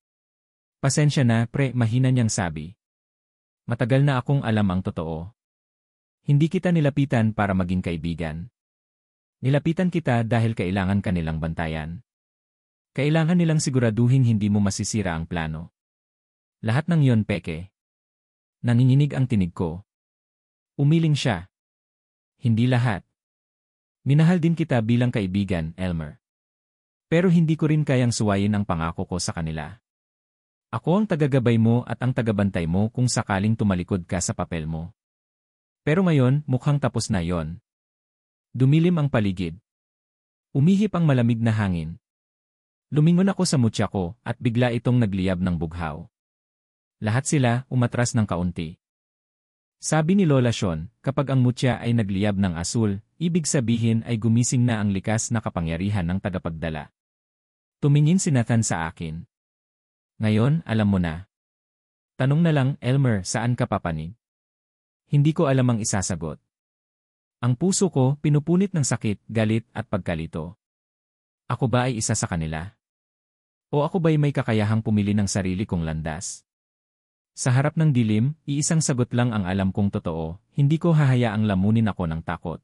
Pasensya na, pre, mahina niyang sabi. Matagal na akong alam ang totoo. Hindi kita nilapitan para maging kaibigan. Nilapitan kita dahil kailangan ka nilang bantayan. Kailangan nilang siguraduhin hindi mo masisira ang plano. Lahat ng yon peke. Nanginginig ang tinig ko. Umiling siya. Hindi lahat. Minahal din kita bilang kaibigan, Elmer. Pero hindi ko rin kayang suwayin ang pangako ko sa kanila. Ako ang tagagabay mo at ang tagabantay mo kung sakaling tumalikod ka sa papel mo. Pero ngayon, mukhang tapos na yon. Dumilim ang paligid. Umihip ang malamig na hangin. Lumingon ako sa mutya ko at bigla itong nagliyab ng bughaw. Lahat sila umatras ng kaunti. Sabi ni Lola Sean, kapag ang mutya ay nagliyab ng asul, ibig sabihin ay gumising na ang likas na kapangyarihan ng tagapagdala. Tumingin si Nathan sa akin. Ngayon, alam mo na. Tanong na lang, Elmer, saan ka papanig? Hindi ko alam ang isasagot. Ang puso ko pinupunit ng sakit, galit at pagkalito. Ako ba ay isa sa kanila? O ako ba'y may kakayahang pumili ng sarili kong landas? Sa harap ng dilim, iisang sagot lang ang alam kong totoo, hindi ko hahayaang lamunin ako ng takot.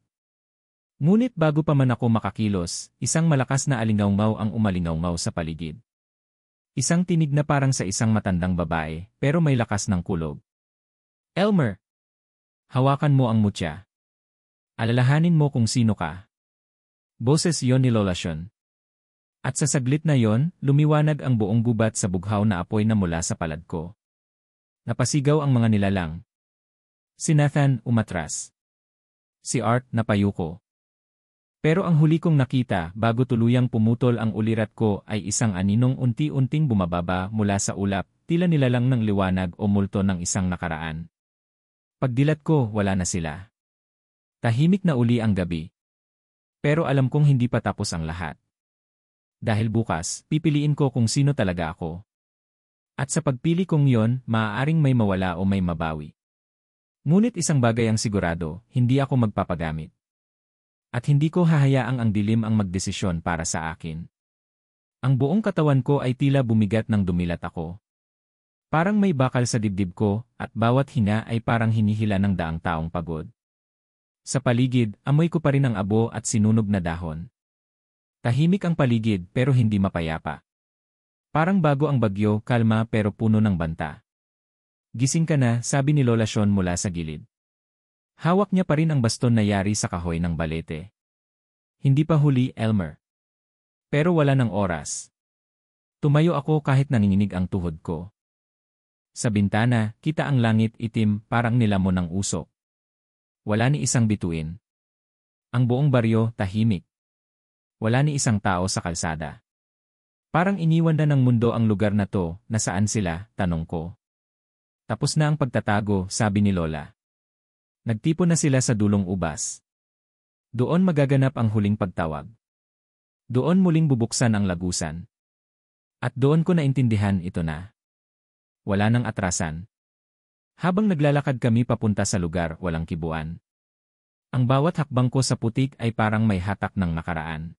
Ngunit bago pa man ako makakilos, isang malakas na alingawngaw ang umalingawngaw sa paligid. Isang tinig na parang sa isang matandang babae, pero may lakas ng kulog. Elmer! Hawakan mo ang mutya. Alalahanin mo kung sino ka. Boses yon ni Lola Sean. At sa saglit na yon, lumiwanag ang buong gubat sa bughaw na apoy na mula sa palad ko. Napasigaw ang mga nilalang. Si Nathan umatras. Si Art napayuko. Pero ang huli kong nakita bago tuluyang pumutol ang ulirat ko ay isang aninong unti-unting bumababa mula sa ulap, tila nilalang ng liwanag o multo ng isang nakaraan. Pagdilat ko, wala na sila. Tahimik na uli ang gabi. Pero alam kong hindi pa tapos ang lahat. Dahil bukas, pipiliin ko kung sino talaga ako. At sa pagpili kong yon, maaaring may mawala o may mabawi. Ngunit isang bagay ang sigurado, hindi ako magpapagamit. At hindi ko hahayaang ang dilim ang magdesisyon para sa akin. Ang buong katawan ko ay tila bumigat nang dumilat ako. Parang may bakal sa dibdib ko, at bawat hinga ay parang hinihila ng daang taong pagod. Sa paligid, amoy ko pa rin ang abo at sinunog na dahon. Tahimik ang paligid pero hindi mapayapa. Parang bago ang bagyo, kalma pero puno ng banta. Gising ka na, sabi ni Lola Sean mula sa gilid. Hawak niya pa rin ang baston na yari sa kahoy ng balete. Hindi pa huli, Elmer. Pero wala ng oras. Tumayo ako kahit nanginginig ang tuhod ko. Sa bintana, kita ang langit itim, parang nilamon ng usok. Wala ni isang bituin. Ang buong baryo, tahimik. Wala ni isang tao sa kalsada. Parang iniwan na ng mundo ang lugar na to, nasaan sila, tanong ko. Tapos na ang pagtatago, sabi ni Lola. Nagtipon na sila sa dulong ubas. Doon magaganap ang huling pagtawag. Doon muling bubuksan ang lagusan. At doon ko naintindihan ito na. Wala nang atrasan. Habang naglalakad kami papunta sa lugar, walang kibuan. Ang bawat hakbang ko sa putik ay parang may hatak ng nakaraan.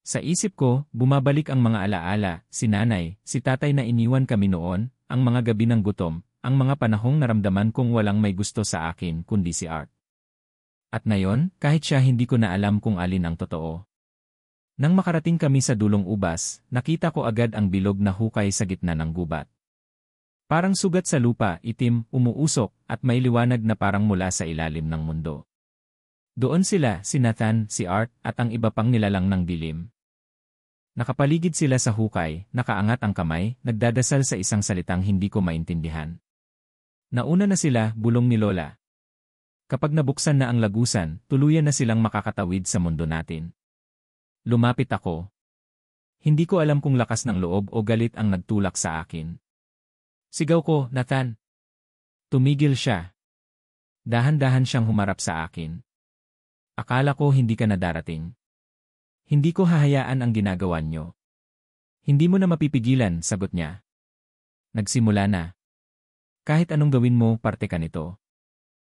Sa isip ko, bumabalik ang mga alaala, si nanay, si tatay na iniwan kami noon, ang mga gabi ng gutom, ang mga panahong naramdaman kong walang may gusto sa akin kundi si Art. At ngayon, kahit siya hindi ko na alam kung alin ang totoo. Nang makarating kami sa dulong ubas, nakita ko agad ang bilog na hukay sa gitna ng gubat. Parang sugat sa lupa, itim, umuusok, at may liwanag na parang mula sa ilalim ng mundo. Doon sila, si Nathan, si Art, at ang iba pang nilalang ng dilim. Nakapaligid sila sa hukay, nakaangat ang kamay, nagdadasal sa isang salitang hindi ko maintindihan. Nauna na sila, bulong ni Lola. Kapag nabuksan na ang lagusan, tuluyan na silang makakatawid sa mundo natin. Lumapit ako. Hindi ko alam kung lakas ng loob o galit ang nagtulak sa akin. Sigaw ko, Nathan. Tumigil siya. Dahan-dahan siyang humarap sa akin. Akala ko hindi ka na darating. Hindi ko hahayaan ang ginagawa niyo. Hindi mo na mapipigilan, sagot niya. Nagsimula na. Kahit anong gawin mo, parte ka nito.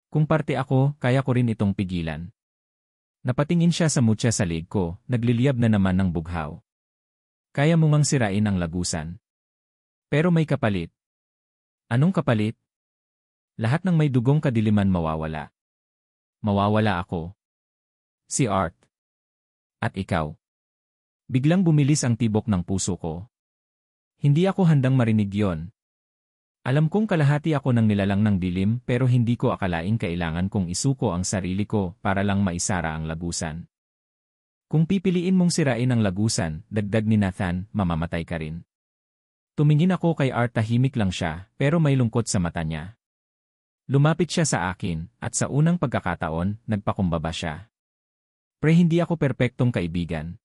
Kung parte ako, kaya ko rin itong pigilan. Napatingin siya sa mutya sa leg ko, nagliliyab na naman ng bughaw. Kaya mo ngang sirain ang lagusan. Pero may kapalit. Anong kapalit? Lahat ng may dugong kadiliman mawawala. Mawawala ako. Si Art. At ikaw. Biglang bumilis ang tibok ng puso ko. Hindi ako handang marinig yon. Alam kong kalahati ako ng nilalang ng dilim pero hindi ko akalaing kailangan kong isuko ang sarili ko para lang maisara ang lagusan. Kung pipiliin mong sirain ang lagusan, dagdag ni Nathan, mamamatay ka rin. Tumingin ako kay Art, tahimik lang siya pero may lungkot sa mata niya. Lumapit siya sa akin at sa unang pagkakataon, nagpakumbaba siya. Pre, hindi ako perpektong kaibigan.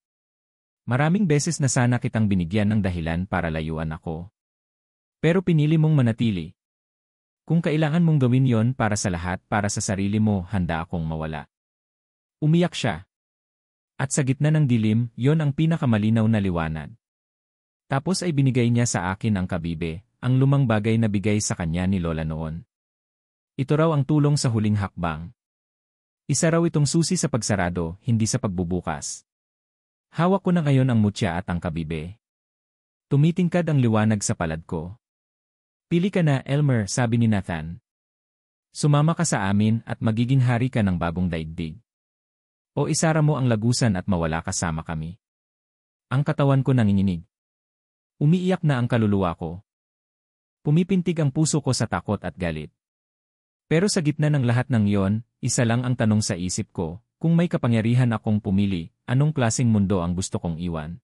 Maraming beses na sana kitang binigyan ng dahilan para layuan ako. Pero pinili mong manatili. Kung kailangan mong gawin yon para sa lahat, para sa sarili mo, handa akong mawala. Umiyak siya. At sa gitna ng dilim, yon ang pinakamalinaw na liwanag. Tapos ay binigay niya sa akin ang kabibe, ang lumang bagay na bigay sa kanya ni Lola noon. Ito raw ang tulong sa huling hakbang. Isa raw itong susi sa pagsarado, hindi sa pagbubukas. Hawak ko na ngayon ang mutya at ang kabibe. Tumitingkad ang liwanag sa palad ko. Pili ka na, Elmer, sabi ni Nathan. Sumama ka sa amin at magiging hari ka ng bagong daigdig. O isara mo ang lagusan at mawala kasama kami. Ang katawan ko nanginginig. Umiiyak na ang kaluluwa ko. Pumipintig ang puso ko sa takot at galit. Pero sa gitna ng lahat ng iyon, isa lang ang tanong sa isip ko, kung may kapangyarihan akong pumili, anong klaseng mundo ang gusto kong iwan?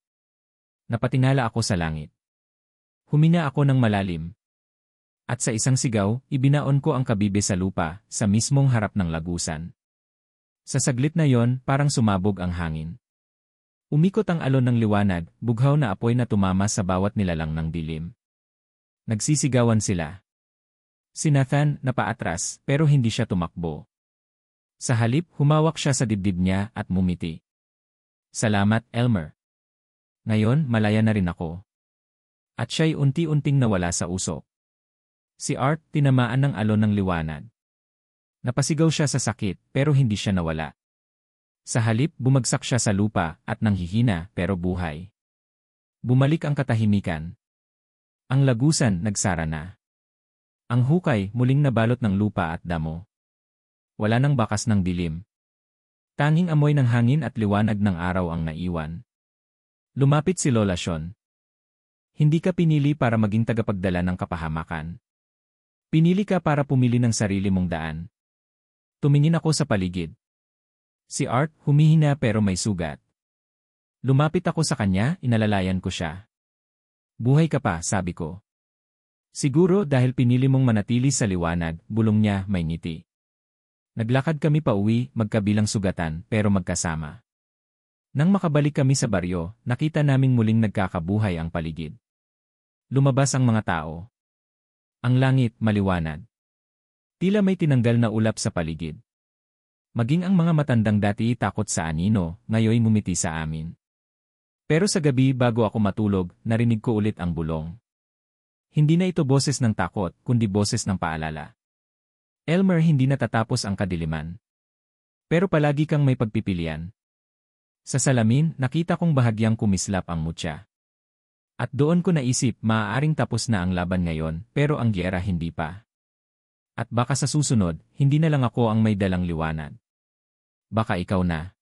Napatingala ako sa langit. Huminga ako ng malalim. At sa isang sigaw, ibinaon ko ang kabibe sa lupa, sa mismong harap ng lagusan. Sa saglit na yon, parang sumabog ang hangin. Umikot ang alon ng liwanag, bughaw na apoy na tumama sa bawat nilalang ng dilim. Nagsisigawan sila. Si Nathan, napaatras, pero hindi siya tumakbo. Sa halip, humawak siya sa dibdib niya at mumiti. Salamat, Elmer. Ngayon, malaya na rin ako. At siya'y unti-unting nawala sa usok. Si Art, tinamaan ng alon ng liwanag. Napasigaw siya sa sakit, pero hindi siya nawala. Sa halip, bumagsak siya sa lupa at nanghihina, pero buhay. Bumalik ang katahimikan. Ang lagusan, nagsara na. Ang hukay, muling nabalot ng lupa at damo. Wala nang bakas ng dilim. Tanging amoy ng hangin at liwanag ng araw ang naiwan. Lumapit si Lola Sean. Hindi ka pinili para maging tagapagdala ng kapahamakan. Pinili ka para pumili ng sarili mong daan. Tumingin ako sa paligid. Si Art, humihina pero may sugat. Lumapit ako sa kanya, inalalayan ko siya. Buhay ka pa, sabi ko. Siguro dahil pinili mong manatili sa liwanag, bulong niya, may ngiti. Naglakad kami pa uwi, magkabilang sugatan, pero magkasama. Nang makabalik kami sa baryo, nakita naming muling nagkakabuhay ang paligid. Lumabas ang mga tao. Ang langit, maliwanag. Tila may tinanggal na ulap sa paligid. Maging ang mga matandang dati takot sa anino, ngayoy mumiti sa amin. Pero sa gabi bago ako matulog, narinig ko ulit ang bulong. Hindi na ito boses ng takot, kundi boses ng paalala. Elmer, hindi natatapos ang kadiliman. Pero palagi kang may pagpipilian. Sa salamin, nakita kong bahagyang kumislap ang mutya. At doon ko naisip, maaaring tapos na ang laban ngayon, pero ang giyera hindi pa. At baka sa susunod, hindi na lang ako ang may dalang liwanag. Baka ikaw na.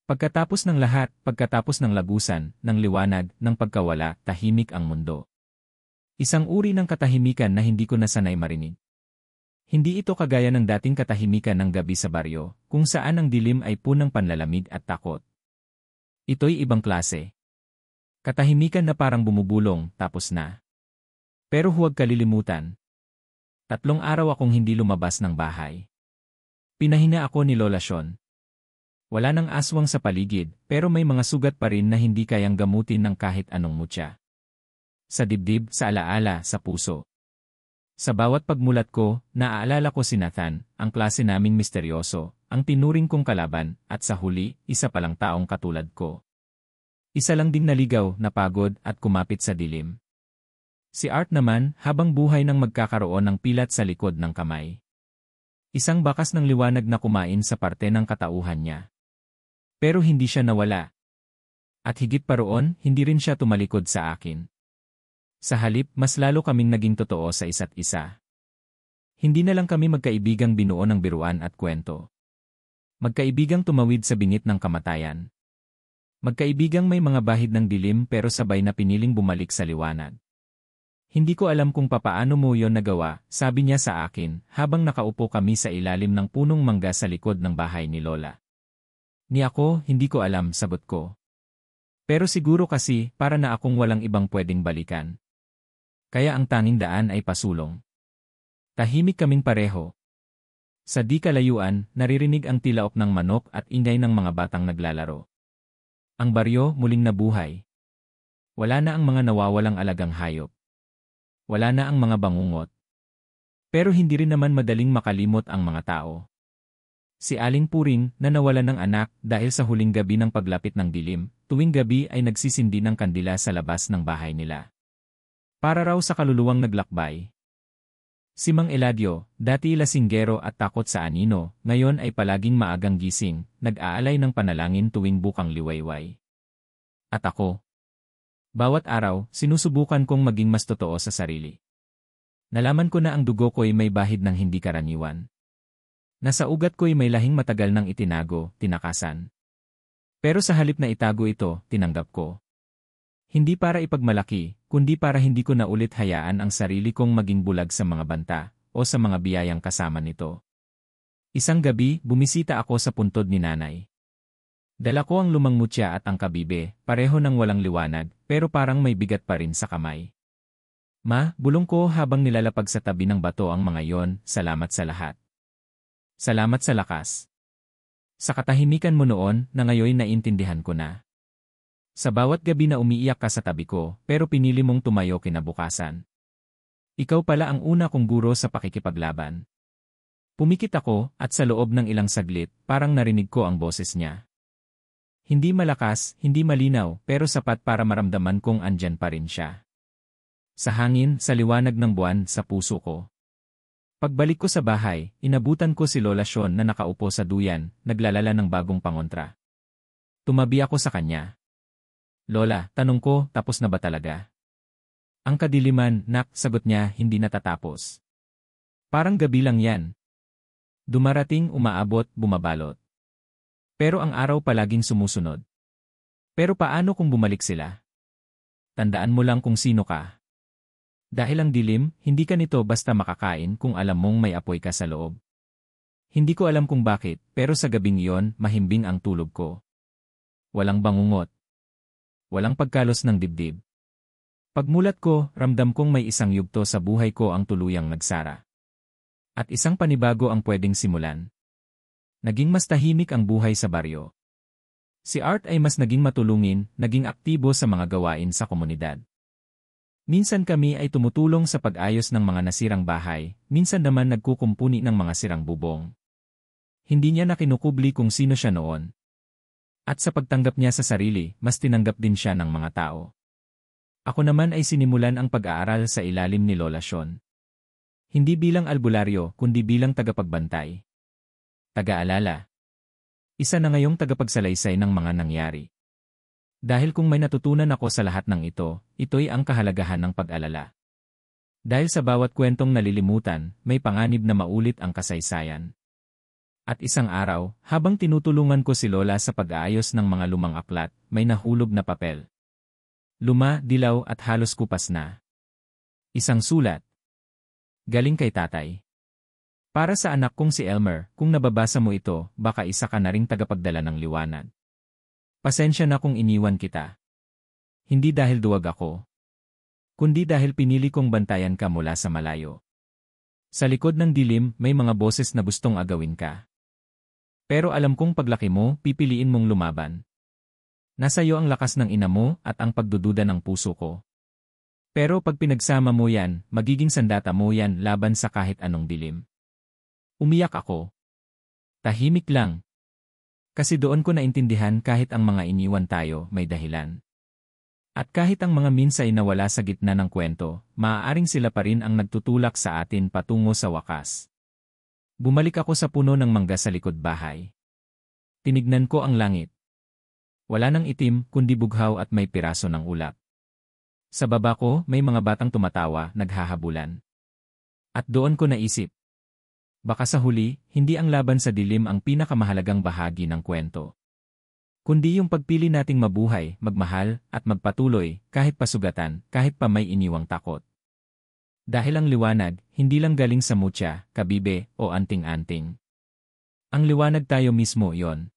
Pagkatapos ng lahat, pagkatapos ng lagusan, ng liwanag, ng pagkawala, tahimik ang mundo. Isang uri ng katahimikan na hindi ko nasanay marinig. Hindi ito kagaya ng dating katahimikan ng gabi sa baryo, kung saan ang dilim ay punang panlalamig at takot. Ito'y ibang klase. Katahimikan na parang bumubulong, tapos na. Pero huwag kalilimutan. 3 araw akong hindi lumabas ng bahay. Pinahina ako ni Lola Sean. Wala nang aswang sa paligid, pero may mga sugat pa rin na hindi kayang gamutin ng kahit anong mutya. Sa dibdib, sa alaala, sa puso. Sa bawat pagmulat ko, naaalala ko si Nathan, ang klase naming misteryoso, ang tinuring kong kalaban, at sa huli, isa palang taong katulad ko. Isa lang ding naligaw, napagod, at kumapit sa dilim. Si Art naman, habang buhay nang magkakaroon ng pilat sa likod ng kamay. Isang bakas ng liwanag na kumain sa parte ng katauhan niya. Pero hindi siya nawala. At higit pa roon, hindi rin siya tumalikod sa akin. Sa halip, mas lalo kaming naging totoo sa isa't isa. Hindi na lang kami magkaibigang binuo ng biruan at kwento. Magkaibigang tumawid sa bingit ng kamatayan. Magkaibigang may mga bahid ng dilim pero sabay na piniling bumalik sa liwanag. Hindi ko alam kung papaano mo yon nagawa, sabi niya sa akin, habang nakaupo kami sa ilalim ng punong mangga sa likod ng bahay ni Lola. Ni ako, hindi ko alam, sagot ko. Pero siguro kasi, para na akong walang ibang pwedeng balikan. Kaya ang tanging daan ay pasulong. Tahimik kaming pareho. Sa di kalayuan, naririnig ang tilaok ng manok at ingay ng mga batang naglalaro. Ang baryo muling nabuhay. Wala na ang mga nawawalang alagang hayop. Wala na ang mga bangungot. Pero hindi rin naman madaling makalimot ang mga tao. Si Aling Puring na nawalan ng anak dahil sa huling gabi ng paglapit ng dilim, tuwing gabi ay nagsisindi ng kandila sa labas ng bahay nila. Para raw sa kaluluwang naglakbay. Si Mang Eladio, dati lasinggero at takot sa anino, ngayon ay palaging maagang gising, nag-aalay ng panalangin tuwing bukang liwayway. At ako? Bawat araw, sinusubukan kong maging mas totoo sa sarili. Nalaman ko na ang dugo ko'y may bahid ng hindi karaniwan. Nasa ugat ko'y may lahing matagal nang itinago, tinakasan. Pero sa halip na itago ito, tinanggap ko. Hindi para ipagmalaki, kundi para hindi ko na ulit hayaan ang sarili kong maging bulag sa mga banta, o sa mga biyayang kasama nito. Isang gabi, bumisita ako sa puntod ni nanay. Dala ko ang lumang mutya at ang kabibe, pareho ng walang liwanag, pero parang may bigat pa rin sa kamay. Ma, bulong ko habang nilalapag sa tabi ng bato ang mga yon, salamat sa lahat. Salamat sa lakas. Sa katahimikan mo noon na ngayon naintindihan ko na. Sa bawat gabi na umiiyak ka sa tabi ko, pero pinili mong tumayo kinabukasan. Ikaw pala ang una kong guro sa pakikipaglaban. Pumikit ako at sa loob ng ilang saglit, parang narinig ko ang boses niya. Hindi malakas, hindi malinaw, pero sapat para maramdaman kong andyan pa rin siya. Sa hangin, sa liwanag ng buwan, sa puso ko. Pagbalik ko sa bahay, inabutan ko si Lola Sean na nakaupo sa duyan, naglalala ng bagong pangontra. Tumabi ako sa kanya. Lola, tanong ko, tapos na ba talaga? Ang kadiliman, nak, sagot niya, hindi natatapos. Parang gabi lang yan. Dumarating, umaabot, bumabalot. Pero ang araw palaging sumusunod. Pero paano kung bumalik sila? Tandaan mo lang kung sino ka. Dahil ang dilim, hindi ka nito basta makakain kung alam mong may apoy ka sa loob. Hindi ko alam kung bakit, pero sa gabing iyon, mahimbing ang tulog ko. Walang bangungot. Walang pagkalos ng dibdib. Pagmulat ko, ramdam kong may isang yugto sa buhay ko ang tuluyang nagsara. At isang panibago ang pwedeng simulan. Naging mas tahimik ang buhay sa baryo. Si Art ay mas naging matulungin, naging aktibo sa mga gawain sa komunidad. Minsan kami ay tumutulong sa pag-ayos ng mga nasirang bahay, minsan naman nagkukumpuni ng mga sirang bubong. Hindi niya na kinukubli kung sino siya noon. At sa pagtanggap niya sa sarili, mas tinanggap din siya ng mga tao. Ako naman ay sinimulan ang pag-aaral sa ilalim ni Lola Sean. Hindi bilang albularyo, kundi bilang tagapagbantay. Taga-alala. Isa na ngayong tagapagsalaysay ng mga nangyari. Dahil kung may natutunan ako sa lahat ng ito, ito'y ang kahalagahan ng pag-alala. Dahil sa bawat kwentong nalilimutan, may panganib na maulit ang kasaysayan. At isang araw, habang tinutulungan ko si Lola sa pag-aayos ng mga lumang aklat, may nahulog na papel. Luma, dilaw at halos kupas na. Isang sulat. Galing kay tatay. Para sa anak kong si Elmer, kung nababasa mo ito, baka isa ka na ring tagapagdala ng liwanag. Pasensya na kung iniwan kita. Hindi dahil duwag ako. Kundi dahil pinili kong bantayan ka mula sa malayo. Sa likod ng dilim, may mga boses na gustong agawin ka. Pero alam kong paglaki mo, pipiliin mong lumaban. Nasa iyo ang lakas ng ina mo at ang pagdududa ng puso ko. Pero pag pinagsama mo yan, magiging sandata mo yan laban sa kahit anong dilim. Umiyak ako. Tahimik lang. Kasi doon ko naintindihan kahit ang mga iniwan tayo may dahilan. At kahit ang mga minsay na wala sa gitna ng kwento, maaaring sila pa rin ang nagtutulak sa atin patungo sa wakas. Bumalik ako sa puno ng mangga sa likod bahay. Tinignan ko ang langit. Wala nang itim, kundi bughaw at may piraso ng ulap. Sa baba ko, may mga batang tumatawa, naghahabulan. At doon ko naisip. Baka sa huli, hindi ang laban sa dilim ang pinakamahalagang bahagi ng kwento. Kundi yung pagpili nating mabuhay, magmahal, at magpatuloy, kahit pasugatan, kahit pa may iniwang takot. Dahil ang liwanag, hindi lang galing sa mutya, kabibe, o anting-anting. Ang liwanag tayo mismo yon.